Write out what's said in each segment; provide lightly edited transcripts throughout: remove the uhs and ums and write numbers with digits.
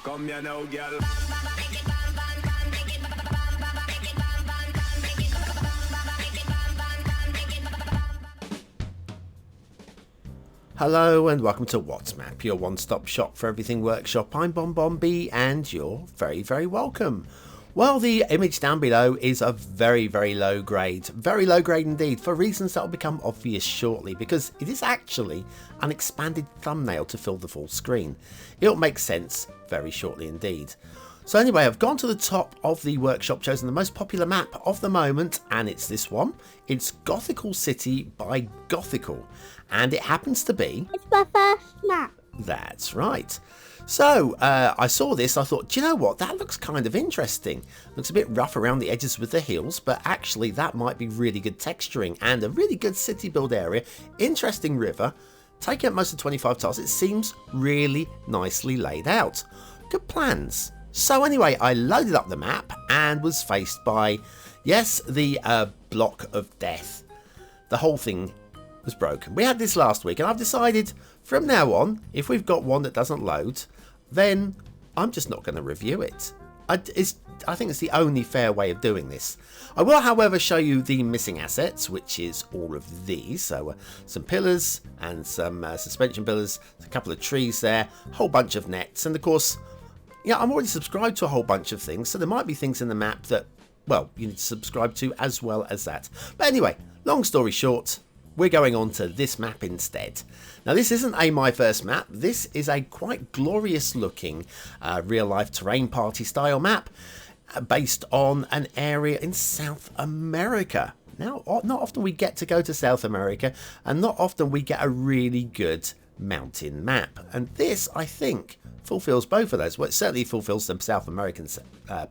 Come here now, girl. Hello and welcome to What's Map, your one-stop shop for everything workshop. I'm BonBonB and you're very, very welcome. Well, the image down below is a very, very low grade indeed, for reasons that will become obvious shortly, because it is actually an expanded thumbnail to fill the full screen. It'll make sense very shortly indeed. So anyway, I've gone to the top of the workshop, chosen the most popular map of the moment, and it's this one. It's Gothikel-City by Gothikel, and it happens to be... It's my first map. That's right. So I saw this, I thought, do you know what, that looks kind of interesting. Looks a bit rough around the edges with the hills, but actually that might be really good texturing and a really good city build area. Interesting river, taking up most of 25 tiles. It seems really nicely laid out. Good plans. So anyway, I loaded up the map and was faced by, yes, the block of death. The whole thing was broken. We had this last week and I've decided from now on, if we've got one that doesn't load, then I'm just not going to review it. I think it's the only fair way of doing this. I will, however, show you the missing assets, which is all of these. So some pillars and some suspension pillars, a couple of trees there, a whole bunch of nets, and of course, yeah, I'm already subscribed to a whole bunch of things, so there might be things in the map that, well, you need to subscribe to as well as that. But anyway, long story short, we're going on to this map instead. Now, this isn't my first map. This is a quite glorious looking real-life terrain party style map based on an area in South America. Now, not often we get to go to South America, and not often we get a really good mountain map. And this, I think, fulfills both of those. Well, it certainly fulfills the South American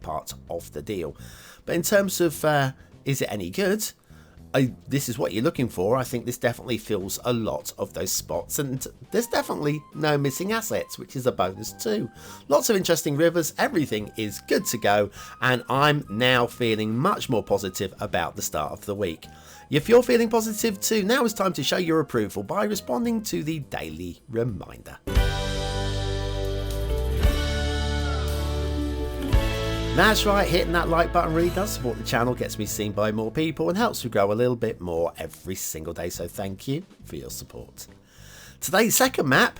part of the deal. But in terms of, is it any good? This is what you're looking for. I think this definitely fills a lot of those spots, and there's definitely no missing assets, which is a bonus too. Lots of interesting rivers, everything is good to go, and I'm now feeling much more positive about the start of the week. If you're feeling positive too, now is time to show your approval by responding to the daily reminder. That's right, hitting that like button really does support the channel, gets me seen by more people and helps me grow a little bit more every single day, so thank you for your support. Today's second map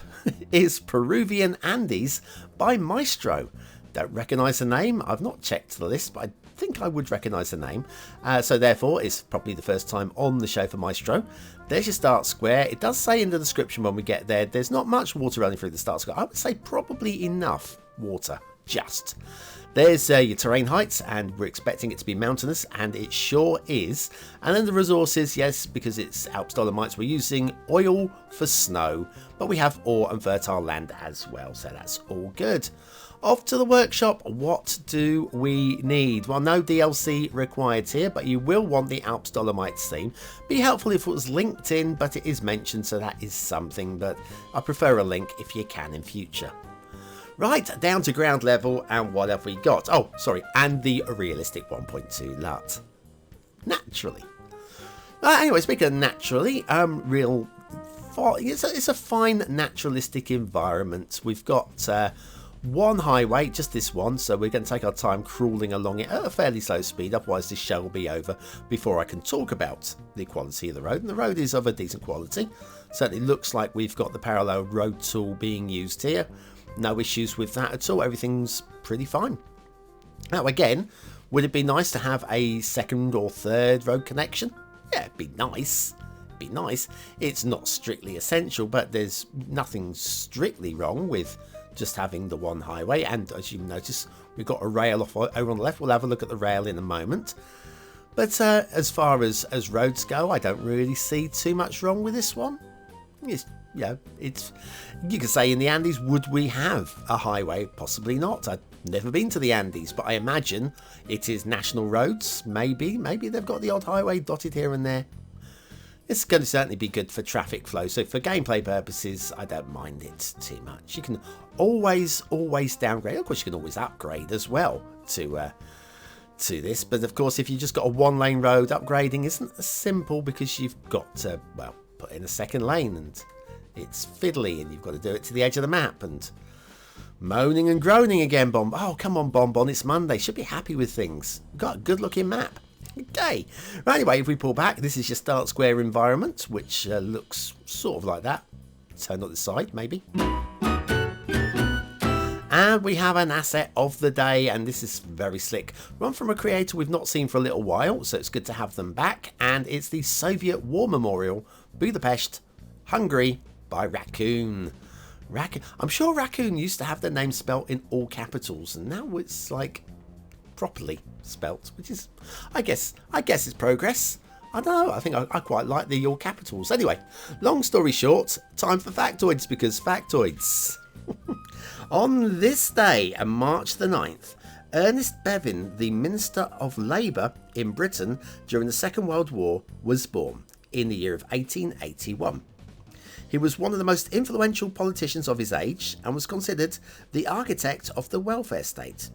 is Peruvian Andes by Maestro. Don't recognise the name, I've not checked the list, but I think I would recognise the name, so therefore it's probably the first time on the show for Maestro. There's your start square. It does say in the description when we get there, there's not much water running through the start square. I would say probably enough water, just. There's your terrain heights, and we're expecting it to be mountainous, and it sure is. And then the resources, yes, because it's Alps Dolomites, we're using oil for snow, but we have ore and fertile land as well, so that's all good. Off to the workshop. What do we need? Well, no DLC required here, but you will want the Alps Dolomites theme. Be helpful if it was linked in, but it is mentioned, so that is something, but I prefer a link if you can in future. Right, down to ground level, and what have we got? Oh, sorry, and the realistic 1.2 LUT. Naturally. Anyway, speaking of naturally, it's a fine naturalistic environment. We've got one highway, just this one, so we're going to take our time crawling along it at a fairly slow speed, otherwise this show will be over before I can talk about the quality of the road. And the road is of a decent quality. Certainly looks like we've got the parallel road tool being used here. No issues with that at all. Everything's pretty fine. Now, again, would it be nice to have a second or third road connection? Yeah, it'd be nice. It'd be nice. It's not strictly essential, but there's nothing strictly wrong with just having the one highway. And as you notice, we've got a rail off over on the left. We'll have a look at the rail in a moment. But as far as roads go, I don't really see too much wrong with this one. You could say in the Andes, would we have a highway? Possibly not. I've never been to the Andes, but I imagine it is national roads. Maybe they've got the odd highway dotted here and there. It's going to certainly be good for traffic flow. So for gameplay purposes, I don't mind it too much. You can always downgrade. Of course, you can always upgrade as well to this. But of course, if you just got a one-lane road, upgrading isn't as simple because you've got to, well, put in a second lane and it's fiddly and you've got to do it to the edge of the map, and Moaning and groaning again, Bon. Oh, come on, BonBon. It's Monday. Should be happy with things. We've got a good looking map. Okay. Right, anyway, if we pull back, this is your start square environment, which looks sort of like that. Turn on the side, maybe. And we have an asset of the day, and this is very slick. Run from a creator we've not seen for a little while, so it's good to have them back. And it's the Soviet War Memorial, Budapest, Hungary, by Raccoon. I'm sure Raccoon used to have their name spelt in all capitals, and now it's like properly spelt, which is, I guess it's progress. I don't know, I think I quite like the all capitals. Anyway, long story short, time for factoids, because factoids. On this day, March the 9th, Ernest Bevin, the Minister of Labour in Britain during the Second World War, was born in the year of 1881. He was one of the most influential politicians of his age and was considered the architect of the welfare state.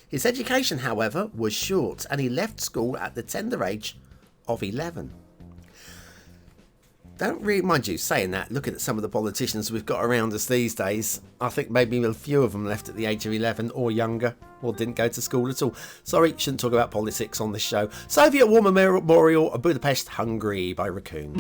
His education, however, was short, and he left school at the tender age of 11. Don't really mind you saying that, looking at some of the politicians we've got around us these days. I think maybe a few of them left at the age of 11 or younger, or didn't go to school at all. Sorry, shouldn't talk about politics on this show. Soviet War Memorial, Budapest, Hungary, by Raccoon.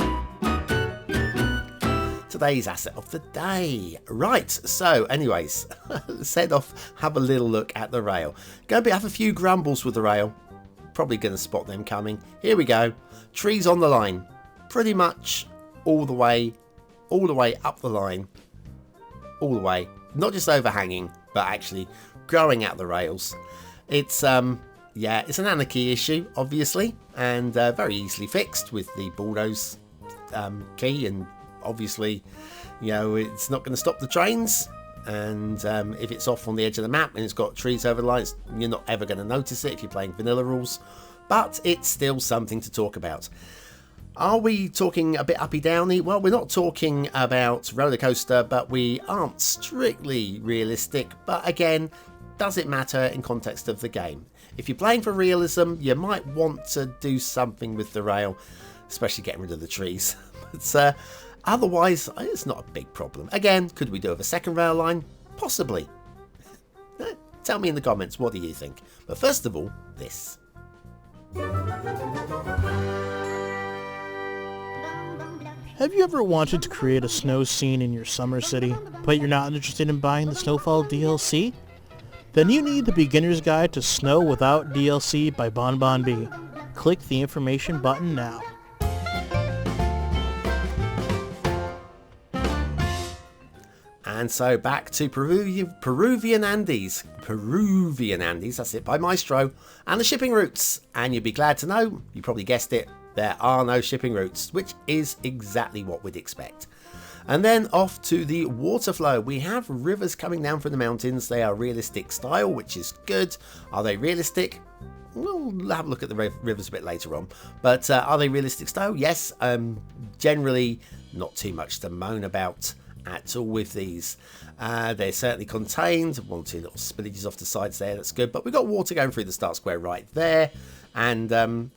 Today's asset of the day. Right, so anyways, let's head off, have a little look at the rail. Going to have a few grumbles with the rail. Probably going to spot them coming. Here we go. Trees on the line. Pretty much all the way up the line. All the way. Not just overhanging, but actually growing out the rails. It's yeah, it's an anarchy issue, obviously, and very easily fixed with the bulldoze key, and obviously, you know, it's not going to stop the trains, and if it's off on the edge of the map and it's got trees over the lines, you're not ever going to notice it if you're playing vanilla rules, but it's still something to talk about. Are we talking a bit uppy downy? Well, we're not talking about roller coaster, but we aren't strictly realistic. But again, does it matter in context of the game? If you're playing for realism, you might want to do something with the rail, especially getting rid of the trees. But otherwise, it's not a big problem. Again, could we do with a second rail line? Possibly. Tell me in the comments, what do you think? But first of all, this. Have you ever wanted to create a snow scene in your summer city, but you're not interested in buying the Snowfall DLC? Then you need the Beginner's Guide to Snow Without DLC by BonBonB. Click the information button now. And so back to Peruvian Andes. Peruvian Andes, that's it, by Maestro, and the shipping routes. And you'll be glad to know, you probably guessed it, there are no shipping routes, which is exactly what we'd expect. And then off to the water flow. We have rivers coming down from the mountains. They are realistic style, which is good. Are they realistic? We'll have a look at the rivers a bit later on. But are they realistic style? Yes. Generally, not too much to moan about at all with these. They're certainly contained. One or two little spillages off the sides there. That's good. But we've got water going through the start square right there. And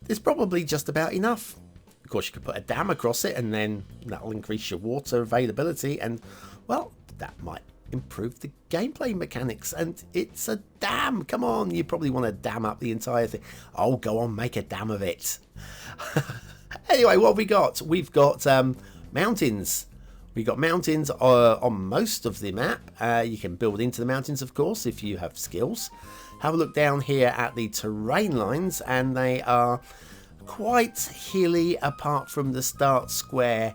it's probably just about enough. Of course, you could put a dam across it, and then that'll increase your water availability, and well, that might improve the gameplay mechanics. And it's a dam. Come on, you probably want to dam up the entire thing. Oh, go on, make a dam of it. Anyway, what have we got? We've got mountains. We've got mountains on most of the map. You can build into the mountains, of course, if you have skills. Have a look down here at the terrain lines, and they are quite hilly apart from the start square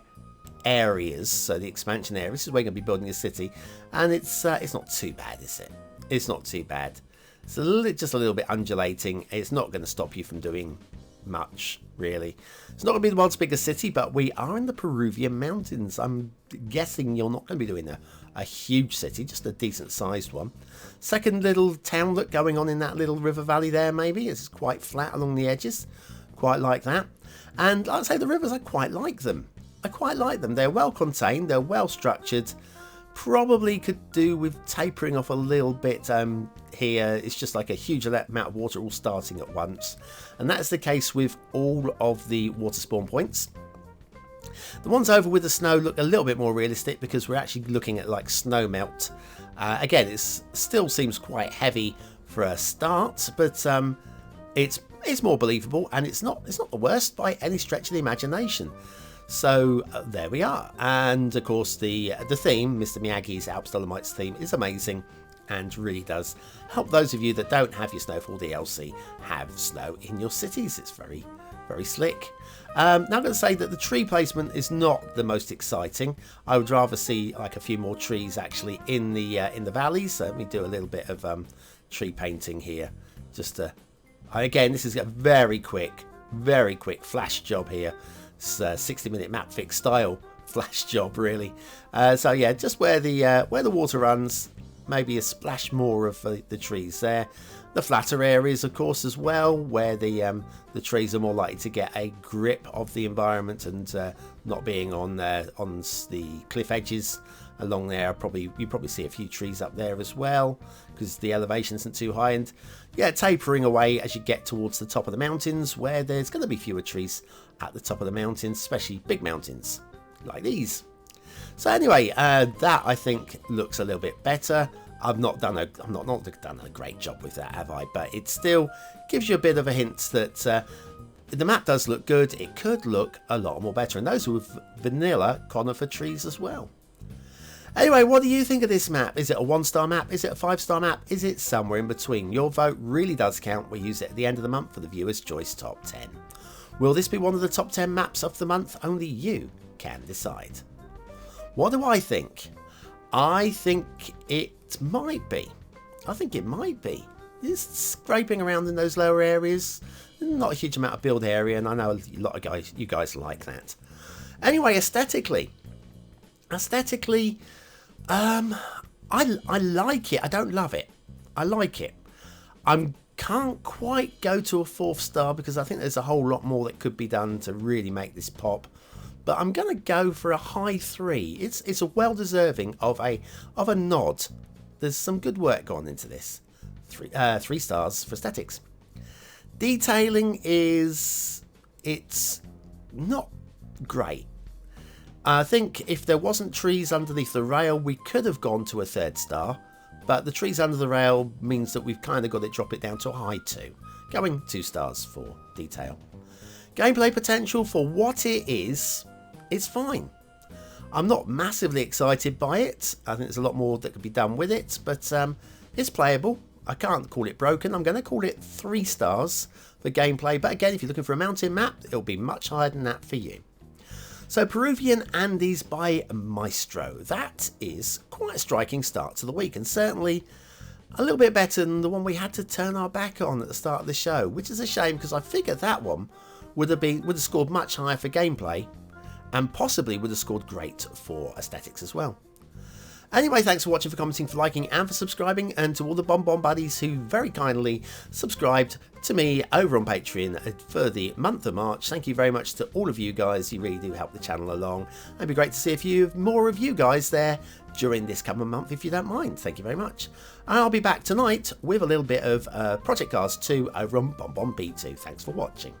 areas. So the expansion area, this is where you're going to be building a city, and it's not too bad, is it? It's not too bad. It's just a little bit undulating. It's not going to stop you from doing much, really. It's not going to be the world's biggest city, but we are in the Peruvian mountains. I'm guessing you're not going to be doing a huge city, just a decent sized one. Second little townlet going on in that little river valley there, maybe. It's quite flat along the edges. Quite like that. And like I say, the rivers, I quite like them. I quite like them. They're well contained, they're well structured. Probably could do with tapering off a little bit here. It's just like a huge amount of water all starting at once. And that's the case with all of the water spawn points. The ones over with the snow look a little bit more realistic because we're actually looking at like snow melt Again, it still seems quite heavy for a start, but it's more believable, and it's not the worst by any stretch of the imagination. So there we are. And of course the theme, Mr. Miyagi's Alps Dolomites theme, is amazing and really does help those of you that don't have your Snowfall DLC have snow in your cities. It's very, very slick. Now I'm going to say that the tree placement is not the most exciting. I would rather see like a few more trees actually in the valleys. So let me do a little bit of tree painting here. Just to, again, this is a very quick flash job here. It's a 60-minute map fix style flash job really. So yeah, just where the water runs, maybe a splash more of the trees there. The flatter areas, of course, as well, where the trees are more likely to get a grip of the environment and not being on the cliff edges along there. You probably see a few trees up there as well because the elevation isn't too high, and yeah, tapering away as you get towards the top of the mountains, where there's going to be fewer trees at the top of the mountains, especially big mountains like these. So anyway, that I think looks a little bit better. I've not done a great job with that, have I? But it still gives you a bit of a hint that the map does look good. It could look a lot more better, and those are with vanilla conifer trees as well. Anyway, what do you think of this map? Is it a 1-star map? Is it a 5-star map? Is it somewhere in between? Your vote really does count. We use it at the end of the month for the Viewers' Choice Top 10. Will this be one of the top 10 maps of the month? Only you can decide. What do I think? I think it might be. I think it might be. Just scraping around in those lower areas. Not a huge amount of build area, and I know a lot of you guys like that. Anyway, aesthetically, I like it. I don't love it. I like it. I can't quite go to a 4th star because I think there's a whole lot more that could be done to really make this pop. But I'm going to go for a high 3. It's a well deserving of a nod. There's some good work gone into this. 3 stars for aesthetics. Detailing it's not great. I think if there wasn't trees underneath the rail, we could have gone to a 3rd star. But the trees under the rail means that we've kind of got to drop it down to a high 2. Going 2 stars for detail. Gameplay potential for what it is, it's fine. I'm not massively excited by it. I think there's a lot more that could be done with it, but it's playable. I can't call it broken. I'm going to call it 3 stars for gameplay. But again, if you're looking for a mountain map, it'll be much higher than that for you. So Peruvian Andes by Maestro. That is quite a striking start to the week, and certainly a little bit better than the one we had to turn our back on at the start of the show, which is a shame because I figured that one would have scored much higher for gameplay and possibly would have scored great for aesthetics as well. Anyway, thanks for watching, for commenting, for liking and for subscribing, and to all the BonBonB buddies who very kindly subscribed to me over on Patreon for the month of March. Thank you very much to all of you guys. You really do help the channel along. It'd be great to see a few more of you guys there during this coming month if you don't mind. Thank you very much. And I'll be back tonight with a little bit of Project Cars 2 over on BonBonB 2. Thanks for watching.